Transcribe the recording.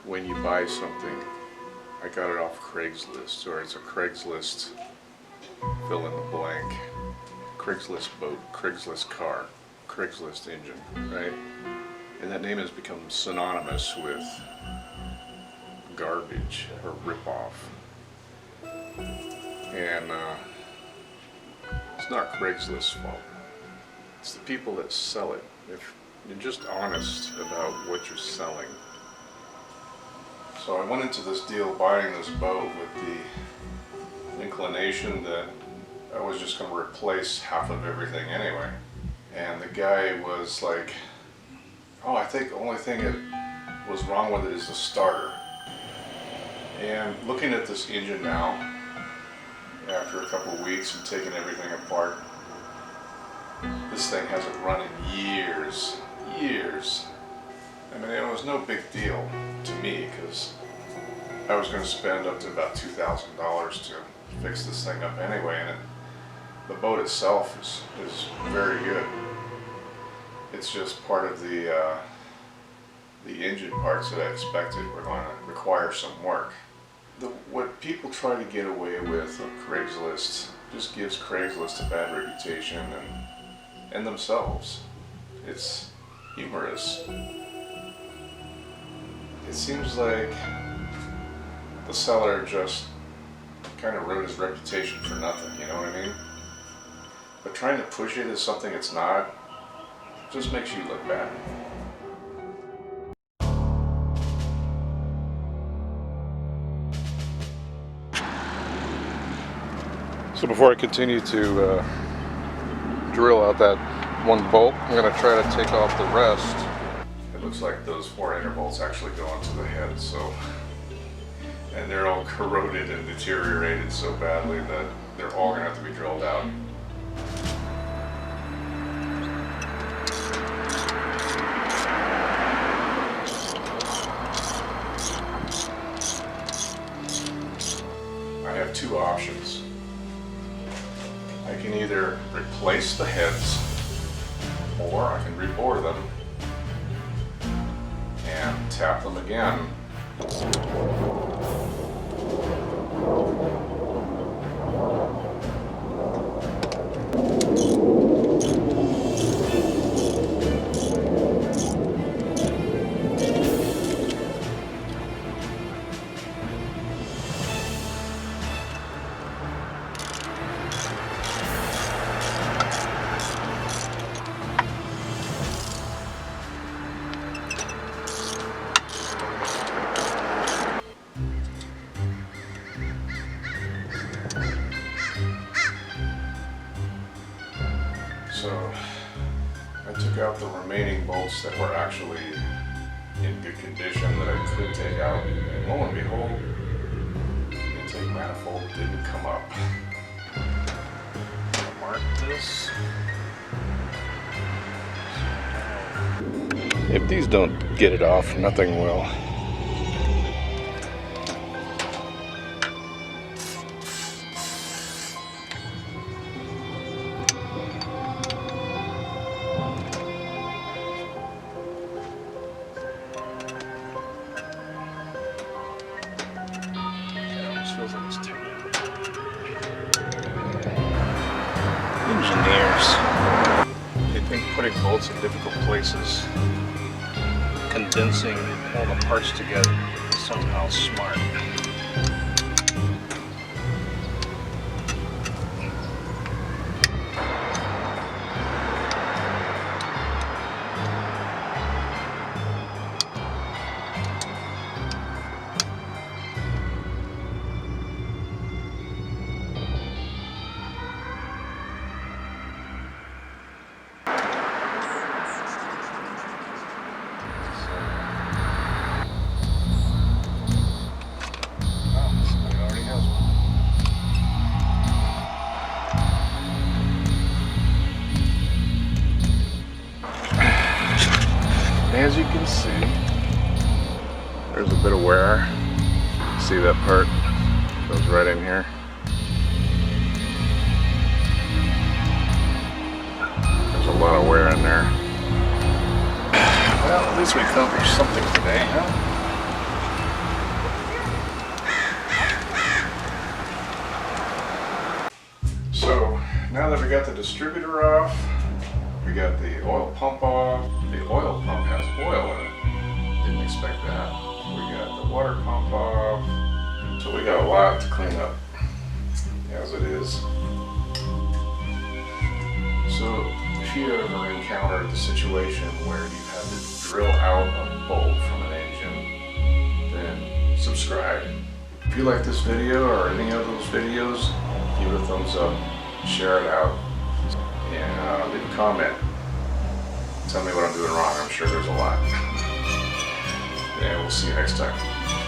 when you buy something, I got it off Craigslist, or it's a Craigslist fill in the blank, Craigslist boat, Craigslist car, Craigslist engine, right? And that name has become synonymous with garbage or ripoff. And it's not Craigslist's fault. It's the people that sell it. If you're just honest about what you're selling. So I went into this deal buying this boat with the inclination that I was just going to replace half of everything anyway. And the guy was like, oh, I think the only thing that was wrong with it is the starter. And looking at this engine now, after a couple of weeks and taking everything apart, this thing hasn't run in years. I mean, it was no big deal to me because I was going to spend up to about $2,000 to fix this thing up anyway, and the boat itself is very good. It's just part of the engine parts that I expected were going to require some work. What people try to get away with on Craigslist just gives Craigslist a bad reputation and themselves. It's humorous. It seems like the seller just kind of ruined his reputation for nothing, you know what I mean? But trying to push it as something it's not just makes you look bad. So before I continue to drill out that one bolt, I'm going to try to take off the rest. It looks like those 4 bolts actually go into the head, and they're all corroded and deteriorated so badly that they're all going to have to be drilled out. I have 2 options. I can either replace the heads, or I can rebore them and tap them again. So I took out the remaining bolts that were actually in good condition that I could take out, and lo and behold, the intake manifold didn't come up. I'll mark this. If these don't get it off, nothing will. Engineers, they think putting bolts in difficult places, condensing all the parts together is somehow smart. As you can see, there's a bit of wear. See that part? Goes right in here. There's a lot of wear in there. Well, at least we accomplished something today, huh? we got the distributor off. We got the oil pump off. The oil pump has oil in it. Didn't expect that. We got the water pump off. So we got a lot to clean up, as it is. So if you ever encountered the situation where you had to drill out a bolt from an engine, then subscribe. If you like this video or any of those videos, give it a thumbs up, share it out, and leave a comment. Tell me what I'm doing wrong. I'm sure there's a lot. And we'll see you next time.